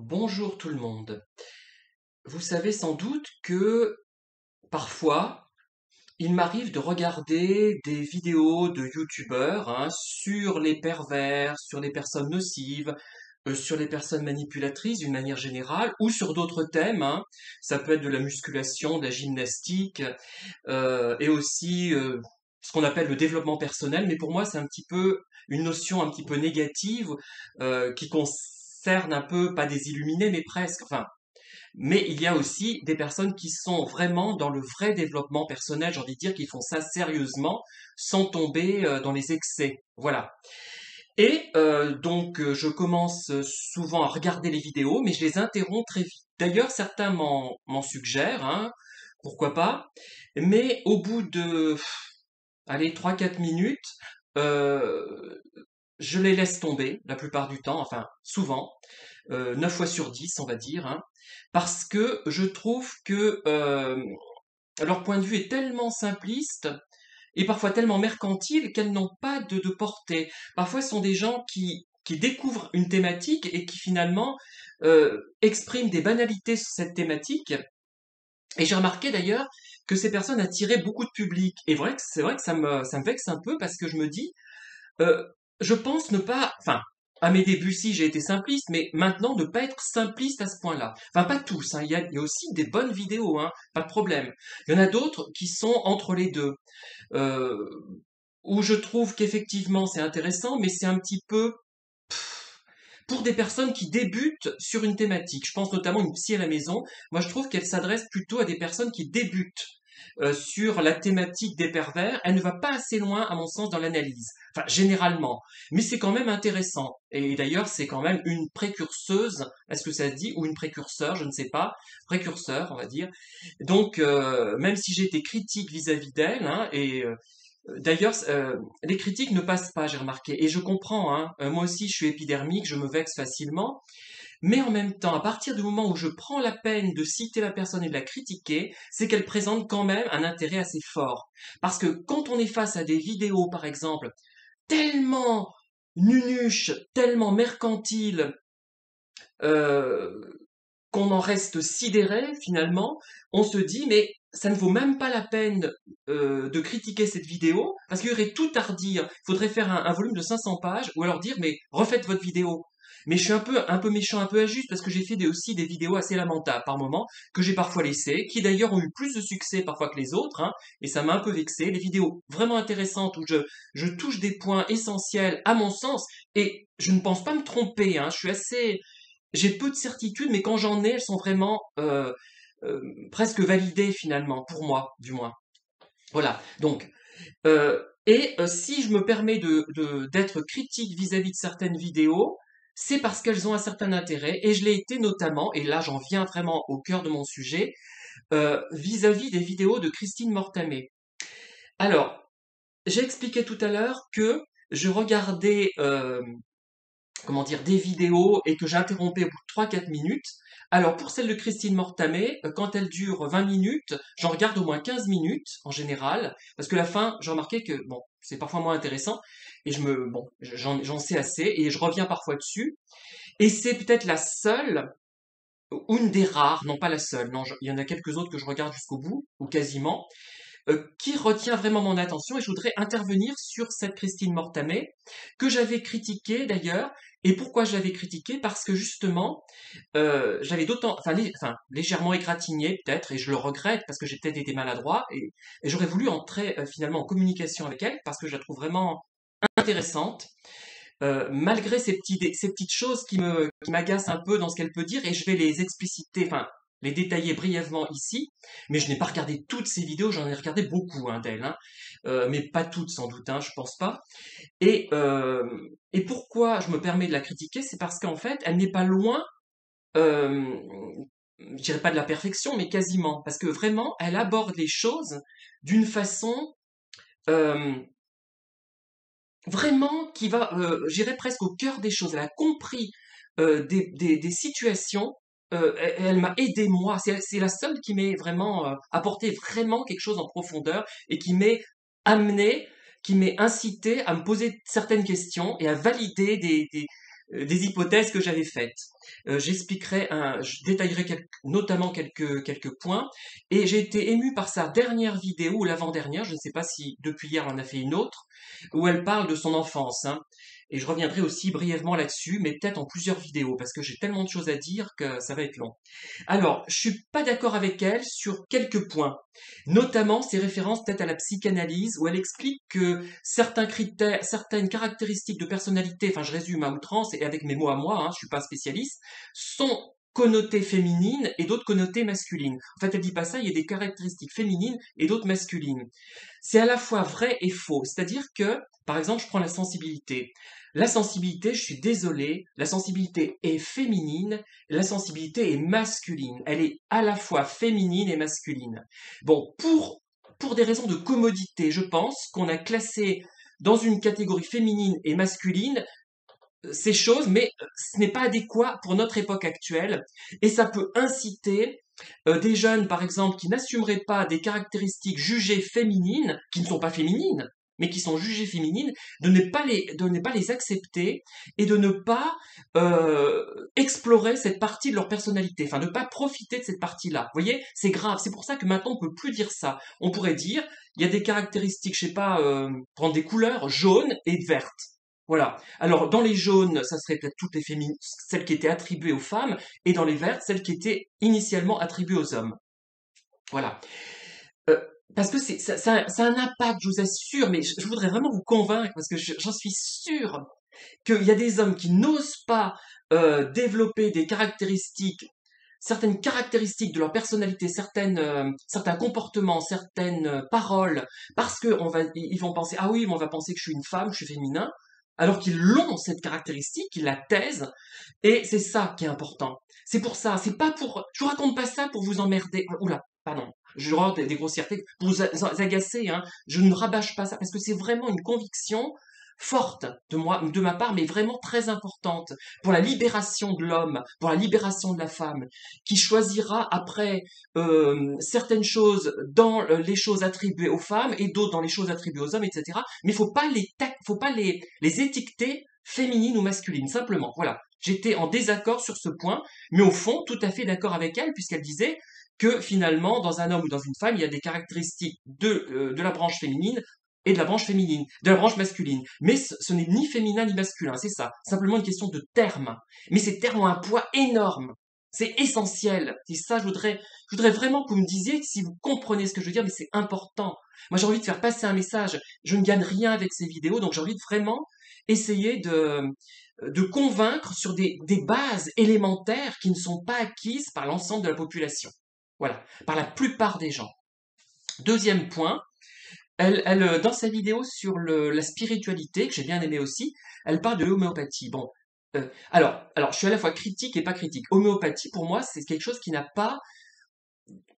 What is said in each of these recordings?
Bonjour tout le monde. Vous savez sans doute que parfois, il m'arrive de regarder des vidéos de youtubeurs sur les pervers, sur les personnes nocives, sur les personnes manipulatrices d'une manière générale, ou sur d'autres thèmes. Ça peut être de la musculation, de la gymnastique, et aussi ce qu'on appelle le développement personnel. Mais pour moi, c'est un petit peu une notion un petit peu négative qui concerne un peu, pas des illuminés, mais presque. Enfin, mais il y a aussi des personnes qui sont vraiment dans le vrai développement personnel, j'ai envie de dire, qui font ça sérieusement, sans tomber dans les excès. Voilà. Et donc, je commence souvent à regarder les vidéos, mais je les interromps très vite. D'ailleurs, certains m'en suggèrent, pourquoi pas, mais au bout de, allez, 3 4 minutes, euh, je les laisse tomber la plupart du temps, enfin souvent, 9 fois sur 10, on va dire, parce que je trouve que leur point de vue est tellement simpliste et parfois tellement mercantile qu'elles n'ont pas de portée. Parfois, ce sont des gens qui découvrent une thématique et qui finalement expriment des banalités sur cette thématique. Et j'ai remarqué d'ailleurs que ces personnes attiraient beaucoup de public. Et c'est vrai que ça me vexe un peu parce que je me dis, euh, je pense ne pas, enfin, à mes débuts, si j'ai été simpliste, mais maintenant ne pas être simpliste à ce point-là. Enfin, pas tous, il y a aussi des bonnes vidéos, pas de problème. Il y en a d'autres qui sont entre les deux, euh, où je trouve qu'effectivement c'est intéressant, mais c'est un petit peu pour des personnes qui débutent sur une thématique. Je pense notamment à une psy à la maison. Moi, je trouve qu'elle s'adresse plutôt à des personnes qui débutent sur la thématique des pervers. Elle ne va pas assez loin, à mon sens, dans l'analyse. Enfin, généralement. Mais c'est quand même intéressant. Et d'ailleurs, c'est quand même une précurseuse, est-ce que ça se dit, ou une précurseur, je ne sais pas. Précurseur, on va dire. Donc, même si j'ai été critique vis-à-vis d'elle, et d'ailleurs, les critiques ne passent pas, j'ai remarqué, et je comprends. Moi aussi, je suis épidermique, je me vexe facilement, mais en même temps, à partir du moment où je prends la peine de citer la personne et de la critiquer, c'est qu'elle présente quand même un intérêt assez fort. Parce que quand on est face à des vidéos, par exemple, tellement nunuches, tellement mercantiles, euh, qu'on en reste sidéré finalement, on se dit mais ça ne vaut même pas la peine de critiquer cette vidéo parce qu'il y aurait tout à redire. Il faudrait faire un volume de 500 pages ou alors dire mais refaites votre vidéo. Mais je suis un peu méchant, un peu injuste parce que j'ai fait aussi des vidéos assez lamentables par moment que j'ai parfois laissées, qui d'ailleurs ont eu plus de succès parfois que les autres, et ça m'a un peu vexé. Les vidéos vraiment intéressantes où je touche des points essentiels à mon sens et je ne pense pas me tromper. Je suis assez, j'ai peu de certitudes, mais quand j'en ai, elles sont vraiment euh, presque validées finalement, pour moi, du moins. Voilà. Donc, si je me permets d'être critique vis-à-vis de certaines vidéos, c'est parce qu'elles ont un certain intérêt, et je l'ai été notamment, et là j'en viens vraiment au cœur de mon sujet, vis-à-vis des vidéos de Christine Mortamé. Alors, j'ai expliqué tout à l'heure que je regardais comment dire, des vidéos et que j'interrompais au bout de 3 4 minutes. Alors pour celle de Christine Mortamé, quand elle dure 20 minutes, j'en regarde au moins 15 minutes en général, parce que la fin, j'ai remarqué que bon, c'est parfois moins intéressant et j'en sais assez et je reviens parfois dessus. Et c'est peut-être la seule, ou une des rares, non pas la seule, non, il y en a quelques autres que je regarde jusqu'au bout ou quasiment, qui retient vraiment mon attention et je voudrais intervenir sur cette Christine Mortamé que j'avais critiquée d'ailleurs. Et pourquoi je l'avais critiquée? Parce que justement, j'avais enfin, légèrement égratigné peut-être, et je le regrette parce que j'ai peut-être été maladroit, et j'aurais voulu entrer finalement en communication avec elle parce que je la trouve vraiment intéressante, malgré ces petites choses qui m'agacent un peu dans ce qu'elle peut dire, et je vais les expliciter, enfin, les détailler brièvement ici, mais je n'ai pas regardé toutes ces vidéos, j'en ai regardé beaucoup d'elles, mais pas toutes sans doute, je pense pas. Et, euh, et pourquoi je me permets de la critiquer, c'est parce qu'en fait, elle n'est pas loin, euh, je dirais pas de la perfection, mais quasiment, parce que vraiment, elle aborde les choses d'une façon euh, vraiment qui va, j'irais presque au cœur des choses. Elle a compris des situations. Elle m'a aidé moi. C'est la seule qui m'ait vraiment apporté vraiment quelque chose en profondeur et qui m'est amené, qui m'est incité à me poser certaines questions et à valider des hypothèses que j'avais faites. Je détaillerai notamment quelques points. Et j'ai été ému par sa dernière vidéo, ou l'avant-dernière, je ne sais pas si depuis hier elle en a fait une autre, où elle parle de son enfance, hein. Et je reviendrai aussi brièvement là-dessus, mais peut-être en plusieurs vidéos, parce que j'ai tellement de choses à dire que ça va être long. Alors, je suis pas d'accord avec elle sur quelques points, notamment ses références peut-être à la psychanalyse, où elle explique que certains critères, certaines caractéristiques de personnalité, enfin je résume à outrance et avec mes mots à moi, hein, je suis pas spécialiste, sont connotées féminines et d'autres connotées masculines. En fait, elle dit pas ça, il y a des caractéristiques féminines et d'autres masculines. C'est à la fois vrai et faux, c'est-à-dire que, par exemple, je prends la sensibilité. La sensibilité, je suis désolé, la sensibilité est féminine, la sensibilité est masculine. Elle est à la fois féminine et masculine. Bon, pour des raisons de commodité, je pense qu'on a classé dans une catégorie féminine et masculine ces choses, mais ce n'est pas adéquat pour notre époque actuelle, et ça peut inciter des jeunes, par exemple, qui n'assumeraient pas des caractéristiques jugées féminines, qui ne sont pas féminines, mais qui sont jugées féminines, de ne pas les accepter et de ne pas explorer cette partie de leur personnalité, enfin de ne pas profiter de cette partie-là. Vous voyez, c'est grave. C'est pour ça que maintenant on peut plus dire ça. On pourrait dire, il y a des caractéristiques, je sais pas, prendre des couleurs jaunes et vertes. Voilà. Alors, dans les jaunes, ça serait peut-être toutes les féminines, celles qui étaient attribuées aux femmes, et dans les vertes, celles qui étaient initialement attribuées aux hommes. Voilà. Euh, Parce que ça a un impact, je vous assure, mais je voudrais vraiment vous convaincre, parce que j'en suis sûr qu'il y a des hommes qui n'osent pas développer des caractéristiques, certaines caractéristiques de leur personnalité, certains comportements, certaines paroles, parce que ils vont penser, ah oui, mais on va penser que je suis une femme, je suis féminin, alors qu'ils l'ont, cette caractéristique, ils la taisent, et c'est ça qui est important. C'est pour ça, c'est pas pour, je vous raconte pas ça pour vous emmerder, oula, pardon, je rends des grossièretés, pour vous agacer, hein, je ne rabâche pas ça, parce que c'est vraiment une conviction forte de moi, de ma part, mais vraiment très importante pour la libération de l'homme, pour la libération de la femme, qui choisira après certaines choses dans les choses attribuées aux femmes et d'autres dans les choses attribuées aux hommes, etc. Mais faut pas les étiqueter féminines ou masculines, simplement. Voilà. J'étais en désaccord sur ce point, mais au fond, tout à fait d'accord avec elle, puisqu'elle disait que finalement, dans un homme ou dans une femme, il y a des caractéristiques de la branche féminine et de la branche féminine, de la branche masculine. Mais ce n'est ni féminin ni masculin, c'est ça. Simplement une question de termes. Mais ces termes ont un poids énorme. C'est essentiel. C'est ça, je voudrais vraiment que vous me disiez si vous comprenez ce que je veux dire, mais c'est important. Moi, j'ai envie de faire passer un message. Je ne gagne rien avec ces vidéos, donc j'ai envie de vraiment essayer de convaincre sur des bases élémentaires qui ne sont pas acquises par l'ensemble de la population. Voilà, par la plupart des gens. Deuxième point, dans sa vidéo sur la spiritualité, que j'ai bien aimé aussi, elle parle de l'homéopathie. Bon, alors, je suis à la fois critique et pas critique. Homéopathie, pour moi, c'est quelque chose qui n'a pas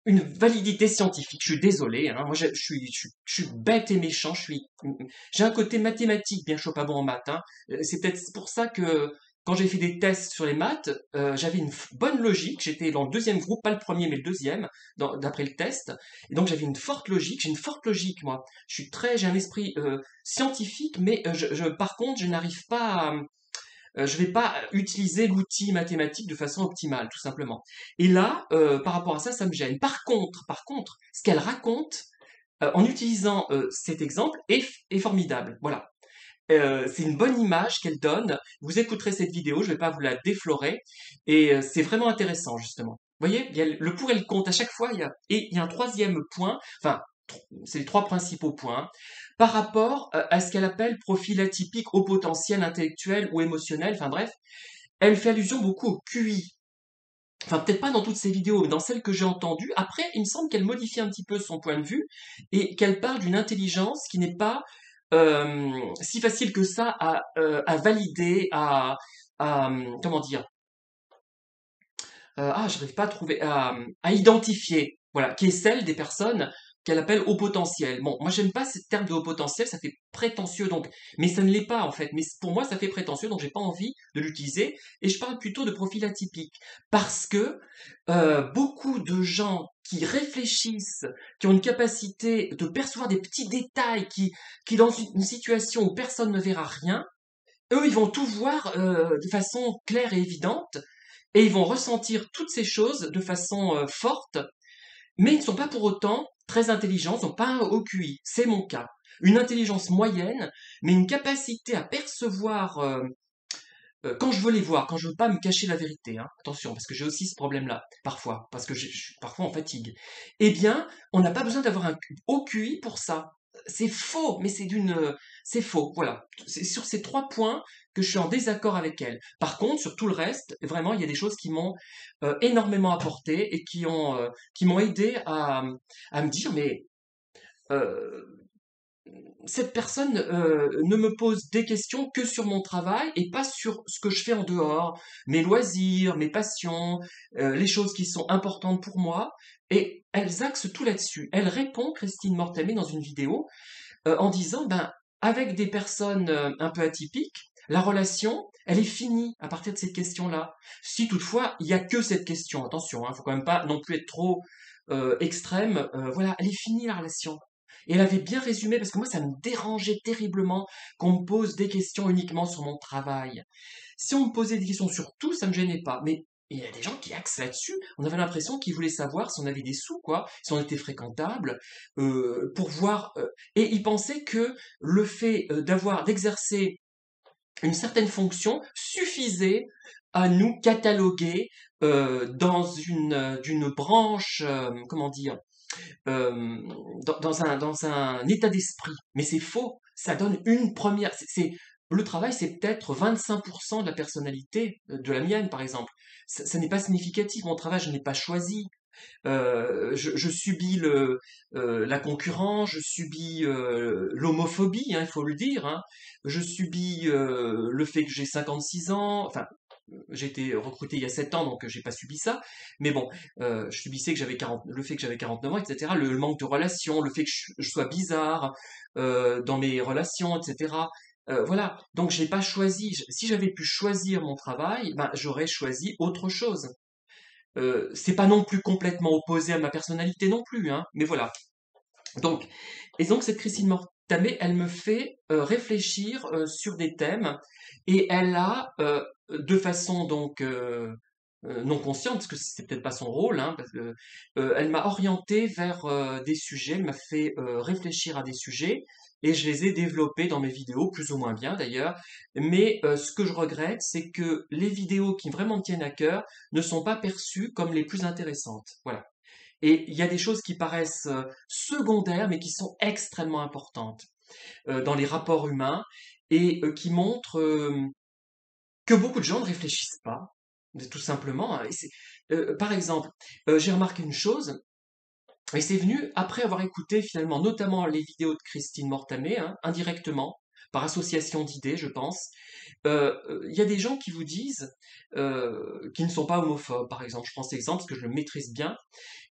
une validité scientifique. Je suis désolé, hein. Moi, je suis bête et méchant. J'ai un côté mathématique, bien que je sois pas bon en maths, hein. C'est peut-être pour ça que quand j'ai fait des tests sur les maths, j'avais une bonne logique. J'étais dans le deuxième groupe, pas le premier, mais le deuxième, d'après le test. Et donc, j'avais une forte logique. J'ai une forte logique, moi. J'ai un esprit scientifique, mais par contre, je n'arrive pas je vais pas utiliser l'outil mathématique de façon optimale, tout simplement. Et là, par rapport à ça, ça me gêne. Par contre, ce qu'elle raconte en utilisant cet exemple est formidable. Voilà. C'est une bonne image qu'elle donne. Vous écouterez cette vidéo, je vais pas vous la déflorer, et c'est vraiment intéressant justement. Vous voyez, il y a le pour et le contre à chaque fois. Et il y a un troisième point. Enfin, c'est les trois principaux points par rapport à ce qu'elle appelle profil atypique au potentiel intellectuel ou émotionnel. Enfin bref, elle fait allusion beaucoup au QI. Enfin, peut-être pas dans toutes ses vidéos, mais dans celles que j'ai entendues. Après, il me semble qu'elle modifie un petit peu son point de vue et qu'elle parle d'une intelligence qui n'est pas si facile que ça à valider, comment dire, j'arrive pas à trouver, à identifier, voilà, qui est celle des personnes qu'elle appelle haut potentiel. Bon, moi j'aime pas ce terme de haut potentiel, ça fait prétentieux donc, mais ça ne l'est pas en fait. Mais pour moi ça fait prétentieux donc j'ai pas envie de l'utiliser et je parle plutôt de profil atypique parce que beaucoup de gens qui réfléchissent, qui ont une capacité de percevoir des petits détails, qui dans une situation où personne ne verra rien, eux, ils vont tout voir de façon claire et évidente, et ils vont ressentir toutes ces choses de façon forte, mais ils ne sont pas pour autant très intelligents, ils n'ont pas un haut QI. C'est mon cas. Une intelligence moyenne, mais une capacité à percevoir quand je veux les voir, quand je veux pas me cacher la vérité, hein, attention, parce que j'ai aussi ce problème-là, parfois, parce que je suis parfois en fatigue. Eh bien, on n'a pas besoin d'avoir un haut QI pour ça. C'est faux, mais c'est faux, voilà. C'est sur ces 3 points que je suis en désaccord avec elle. Par contre, sur tout le reste, vraiment, il y a des choses qui m'ont énormément apporté et qui m'ont aidé à me dire, mais euh, cette personne ne me pose des questions que sur mon travail et pas sur ce que je fais en dehors, mes loisirs, mes passions, les choses qui sont importantes pour moi. Et elles axent tout là-dessus. Elle répond, Christine Mortamé, dans une vidéo, en disant, ben, avec des personnes un peu atypiques, la relation, elle est finie à partir de cette question-là. Si toutefois, il y a que cette question, attention, hein, faut quand même pas non plus être trop extrême. Voilà, elle est finie la relation. Et elle avait bien résumé, parce que moi, ça me dérangeait terriblement qu'on me pose des questions uniquement sur mon travail. Si on me posait des questions sur tout, ça me gênait pas. Mais il y a des gens qui axent là-dessus. On avait l'impression qu'ils voulaient savoir si on avait des sous, quoi, si on était fréquentable, pour voir. Et ils pensaient que le fait d'exercer une certaine fonction suffisait à nous cataloguer d'une branche, comment dire, euh, dans un état d'esprit. Mais c'est faux. Ça donne une première. Le travail, c'est peut-être 25% de la personnalité de la mienne, par exemple. Ça n'est pas significatif. Mon travail, je ne l'ai pas choisi. Je subis la concurrence, je subis l'homophobie, hein, il faut le dire. Hein. Je subis le fait que j'ai 56 ans. Enfin, j'ai été recruté il y a 7 ans, donc j'ai pas subi ça. Mais bon, je subissais le fait que j'avais 49 ans, etc. Le manque de relations, le fait que je sois bizarre dans mes relations, etc. Voilà, donc je l'ai pas choisi. Si j'avais pu choisir mon travail, ben, j'aurais choisi autre chose. C'est pas non plus complètement opposé à ma personnalité non plus, hein, mais voilà. Donc, et donc cette Christine Mortamé, elle me fait réfléchir sur des thèmes et elle a, de façon donc non consciente, parce que c'est peut-être pas son rôle, hein, parce que elle m'a orienté vers des sujets, elle m'a fait réfléchir à des sujets et je les ai développés dans mes vidéos, plus ou moins bien d'ailleurs. Mais ce que je regrette, c'est que les vidéos qui vraiment me tiennent à cœur ne sont pas perçues comme les plus intéressantes. Voilà. Et il y a des choses qui paraissent secondaires, mais qui sont extrêmement importantes dans les rapports humains et qui montrent que beaucoup de gens ne réfléchissent pas, tout simplement. Hein. Par exemple, j'ai remarqué une chose, et c'est venu après avoir écouté finalement notamment les vidéos de Christine Mortamé, hein, indirectement, par association d'idées, je pense. Il y a des gens qui vous disent qui ne sont pas homophobes, par exemple. Je prends cet exemple parce que je le maîtrise bien.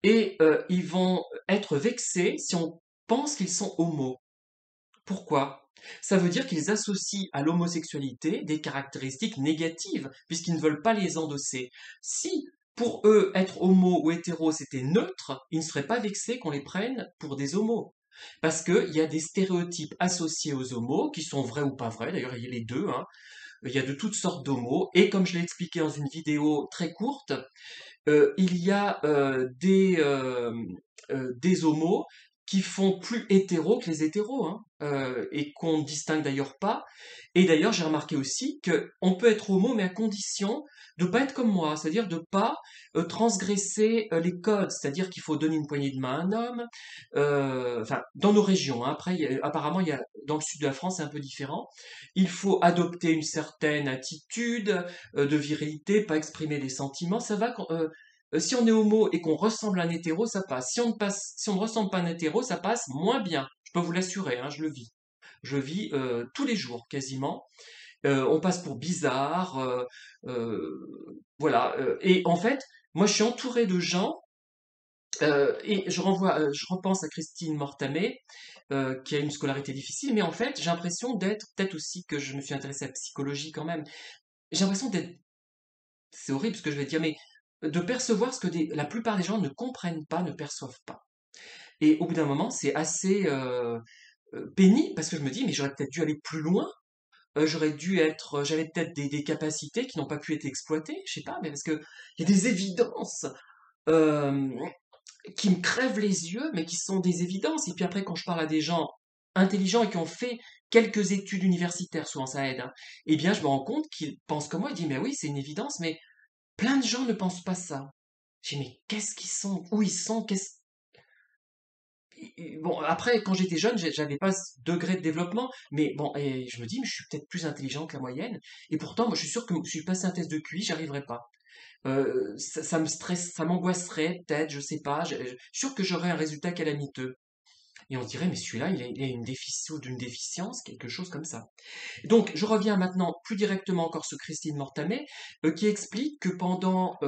Et ils vont être vexés si on pense qu'ils sont homos. Pourquoi? Ça veut dire qu'ils associent à l'homosexualité des caractéristiques négatives, puisqu'ils ne veulent pas les endosser. Si pour eux, être homo ou hétéro, c'était neutre, ils ne seraient pas vexés qu'on les prenne pour des homos. Parce qu'il y a des stéréotypes associés aux homos, qui sont vrais ou pas vrais, d'ailleurs il y a les deux, hein. Il y a de toutes sortes d'homos, et comme je l'ai expliqué dans une vidéo très courte, il y a des homos qui font plus hétéros que les hétéros, hein, et qu'on ne distingue d'ailleurs pas. Et d'ailleurs, j'ai remarqué aussi que on peut être homo, mais à condition de pas être comme moi, c'est-à-dire de pas transgresser les codes, c'est-à-dire qu'il faut donner une poignée de main à un homme. Enfin, dans nos régions, hein. Après, apparemment, dans le sud de la France, c'est un peu différent. Il faut adopter une certaine attitude de virilité, pas exprimer des sentiments. Ça va si on est homo et qu'on ressemble à un hétéro, ça passe. Si on ne ressemble pas à un hétéro, ça passe moins bien. Je peux vous l'assurer, hein, je le vis. Je le vis tous les jours, quasiment. On passe pour bizarre, voilà. Et en fait, moi, je suis entouré de gens, et je repense à Christine Mortamé, qui a une scolarité difficile, mais en fait, j'ai l'impression d'être, peut-être aussi que je me suis intéressé à la psychologie quand même, j'ai l'impression d'être, c'est horrible ce que je vais dire, mais de percevoir ce que la plupart des gens ne comprennent pas, ne perçoivent pas. Et au bout d'un moment, c'est assez pénible parce que je me dis, mais j'aurais peut-être dû aller plus loin j'avais peut-être des capacités qui n'ont pas pu être exploitées, je sais pas, mais parce que il y a des évidences euh, qui me crèvent les yeux, mais qui sont des évidences. Et puis après, quand je parle à des gens intelligents et qui ont fait quelques études universitaires, souvent ça aide, hein, eh bien, je me rends compte qu'ils pensent comme moi. Ils disent, mais oui, c'est une évidence, mais plein de gens ne pensent pas ça. Je dis, mais qu'est-ce qu'ils sont? Où ils sont? Bon, après, quand j'étais jeune, j'avais pas ce degré de développement, mais bon, et je me dis, mais je suis peut-être plus intelligent que la moyenne, et pourtant, moi, je suis sûr que si je passais un test de QI, j'y arriverais pas. Ça me stresse, ça m'angoisserait, peut-être, je sais pas, je suis sûr que j'aurais un résultat calamiteux. Et on se dirait, mais celui-là, il a une déficience, d'une déficience, quelque chose comme ça. Donc, je reviens maintenant plus directement encore sur Christine Mortamet, qui explique que pendant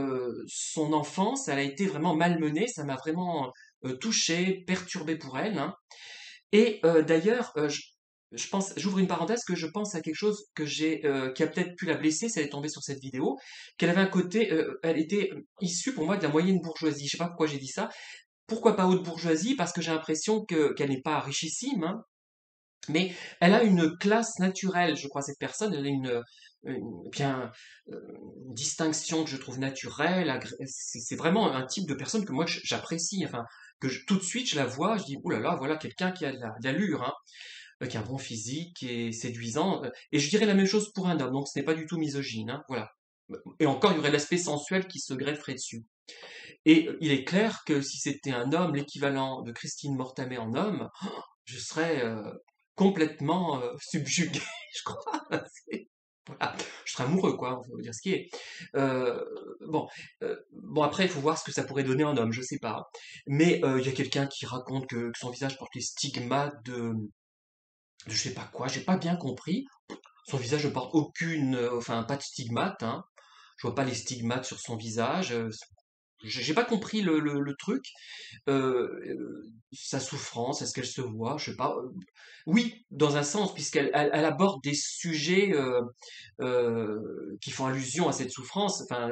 son enfance, elle a été vraiment malmenée, ça m'a vraiment touché, perturbé pour elle, hein. Et d'ailleurs, je pense, j'ouvre une parenthèse, que je pense à quelque chose qui a peut-être pu la blesser si elle est tombée sur cette vidéo, qu'elle avait un côté, elle était issue pour moi de la moyenne bourgeoisie. Je sais pas pourquoi j'ai dit ça. Pourquoi pas haute bourgeoisie? Parce que j'ai l'impression qu'elle n'est pas richissime, hein, mais elle a une classe naturelle, je crois, cette personne. Elle a bien, une distinction que je trouve naturelle. C'est vraiment un type de personne que moi j'apprécie. Enfin, tout de suite je la vois, je dis, ouh là là, voilà quelqu'un qui a de l'allure, hein, qui a un bon physique, qui est séduisant. Et je dirais la même chose pour un homme, donc ce n'est pas du tout misogyne, hein, voilà. Et encore, il y aurait l'aspect sensuel qui se grefferait dessus. Et il est clair que si c'était un homme, l'équivalent de Christine Mortamet en homme, je serais complètement subjugué, je crois. Voilà. Je serais amoureux, quoi, on va dire ce qui est. Euh, bon, bon, après, il faut voir ce que ça pourrait donner en homme, je sais pas. Mais il y a quelqu'un qui raconte que son visage porte les stigmates de je sais pas quoi, j'ai pas bien compris. Son visage ne porte aucune, enfin, pas de stigmates, hein. Je vois pas les stigmates sur son visage. J'ai pas compris le truc. Sa souffrance, est-ce qu'elle se voit? Je sais pas. Oui, dans un sens, puisqu'elle aborde des sujets qui font allusion à cette souffrance, enfin,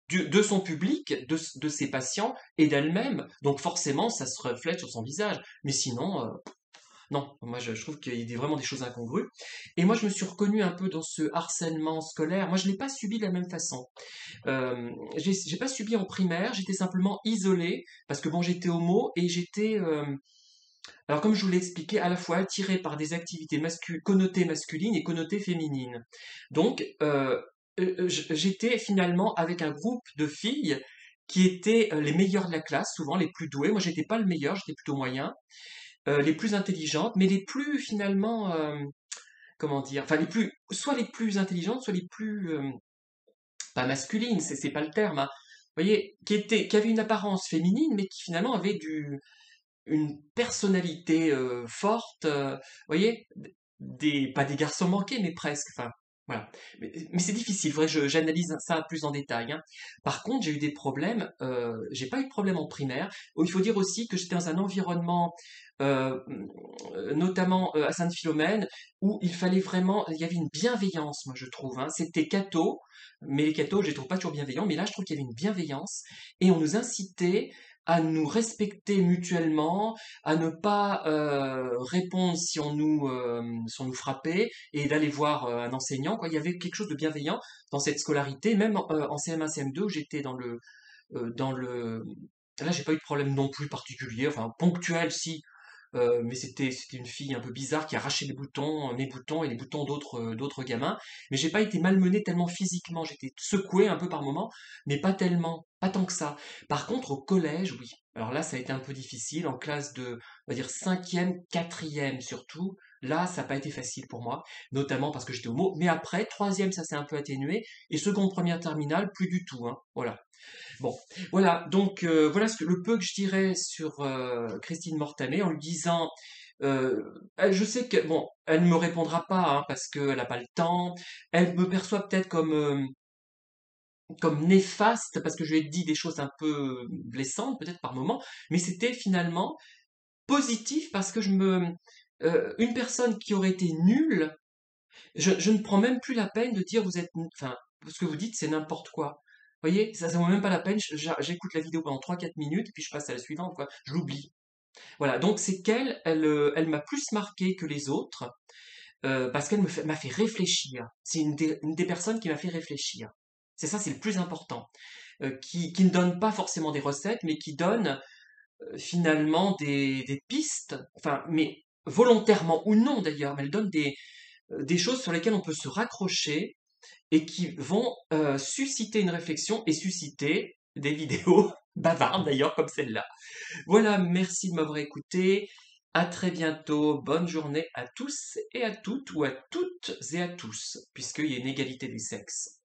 de son public, de ses patients et d'elle-même. Donc forcément, ça se reflète sur son visage. Mais sinon, non, moi je trouve qu'il y a vraiment des choses incongrues. Et moi je me suis reconnu un peu dans ce harcèlement scolaire. Moi je l'ai pas subi de la même façon. J'ai pas subi en primaire, j'étais simplement isolé parce que bon, j'étais homo et j'étais, alors comme je vous l'ai expliqué, à la fois attiré par des activités connotées masculines et connotées féminines. Donc, j'étais finalement avec un groupe de filles qui étaient les meilleures de la classe, souvent les plus douées. Moi, j'étais pas le meilleur, j'étais plutôt moyen, les plus intelligentes, mais les plus finalement, comment dire, enfin soit les plus intelligentes, soit les plus pas masculine, c'est pas le terme, hein. Vous voyez, qui avait une apparence féminine, mais qui finalement avait une personnalité forte, vous voyez, pas des garçons manqués, mais presque, enfin, voilà. Mais c'est difficile, il faudrait que j'analyse ça plus en détail, hein. Par contre, j'ai eu des problèmes, j'ai pas eu de problème en primaire. Il faut dire aussi que j'étais dans un environnement, euh, notamment à Sainte-Philomène, où il y avait une bienveillance, moi je trouve, hein. C'était catho, mais les cathos, je les trouve pas toujours bienveillants, mais là je trouve qu'il y avait une bienveillance, et on nous incitait à nous respecter mutuellement, à ne pas répondre si on nous frappait, et d'aller voir un enseignant, quoi. Il y avait quelque chose de bienveillant dans cette scolarité, même en CM1, CM2, où j'étais dans le... Là, j'ai pas eu de problème non plus particulier, enfin ponctuel si, mais c'était une fille un peu bizarre qui arrachait mes boutons et les boutons d'autres gamins. Mais j'ai pas été malmené tellement physiquement. J'étais secoué un peu par moment, mais pas tellement, pas tant que ça. Par contre, au collège, oui. Alors là, ça a été un peu difficile. En classe de, on va dire, cinquième, quatrième surtout. Là, ça n'a pas été facile pour moi, notamment parce que j'étais homo. Mais après, troisième, ça s'est un peu atténué. Et seconde, première, terminale, plus du tout, hein. Voilà. Bon, voilà, donc voilà le peu que je dirais sur Christine Mortamet en lui disant, je sais que, bon, elle ne me répondra pas hein, parce qu'elle n'a pas le temps, elle me perçoit peut-être comme néfaste parce que je lui ai dit des choses un peu blessantes peut-être par moment, mais c'était finalement positif parce que une personne qui aurait été nulle, je ne prends même plus la peine de dire vous êtes, enfin, ce que vous dites, c'est n'importe quoi. Vous voyez, ça vaut même pas la peine. J'écoute la vidéo pendant 3-4 minutes, puis je passe à la suivante, quoi. Je l'oublie. Voilà. Donc c'est elle m'a plus marqué que les autres. parce qu'elle m'a fait réfléchir. C'est une des personnes qui m'a fait réfléchir. C'est ça, c'est le plus important. Qui ne donne pas forcément des recettes, mais qui donne finalement des pistes, enfin, mais volontairement ou non d'ailleurs, mais elle donne des choses sur lesquelles on peut se raccrocher et qui vont susciter une réflexion et susciter des vidéos bavardes d'ailleurs comme celle-là. Voilà, merci de m'avoir écouté. À très bientôt. Bonne journée à tous et à toutes, ou à toutes et à tous, puisqu'il y a une égalité des sexes.